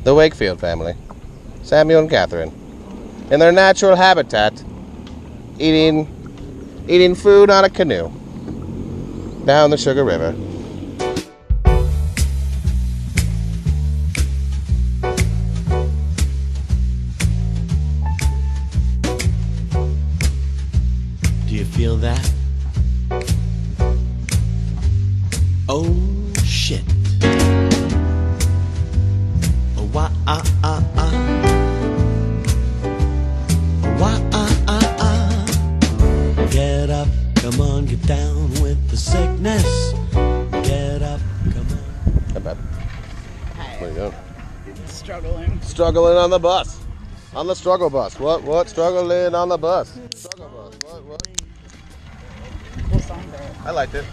The Wakefield family, Samuel and Catherine, in their natural habitat, eating food on a canoe down the Sugar River. Do you feel that? Oh shit. Oh, wah, ah, ah, ah. Wah, ah, ah, ah. Get up, come on, get down with the sickness. Get up, come on. Not bad. What are you doing? Struggling. Struggling on the bus. On the struggle bus. What? Struggling on the bus. Struggle bus. What? Cool song for it. I liked it.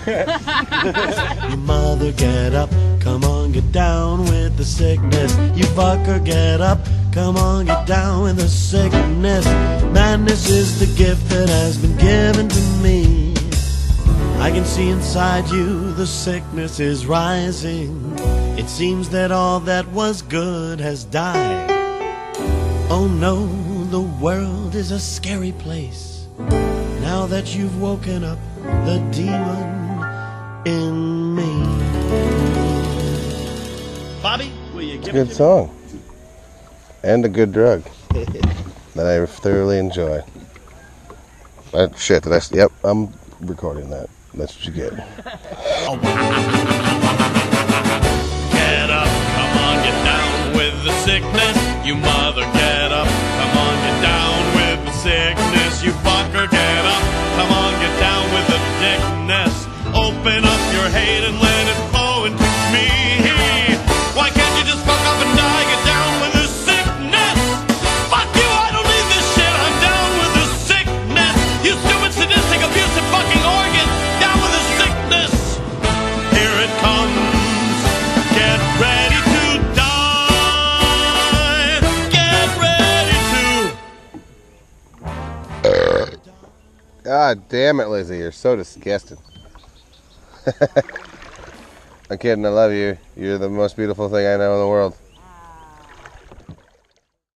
Your mother, get up, come on, get down with the sickness. You fucker, get up, come on, get down with the sickness. Madness is the gift that has been given to me. I can see inside you the sickness is rising. It seems that all that was good has died. Oh no, the world is a scary place. Now that you've woken up the demon in me. Bobby, will you give Good song. And a good drug that I thoroughly enjoy. Shit, yep, I'm recording that. That's what you get. Get up, come on, get down with the sickness. You mother, get up, come on, get down with the sickness. You fucker, get up, come on, get down with the dickness. Open up your hate and let it flow into me. Why can't you just fuck up and die? Get down with the sickness. Fuck you, I don't need this shit. I'm down with the sickness. You stupid, sadistic, abusive fucking organ. Down with the sickness. Here it comes. Get ready to die. Get ready to. God damn it, Lizzie, you're so disgusting. I'm kidding, I love you. You're the most beautiful thing I know in the world.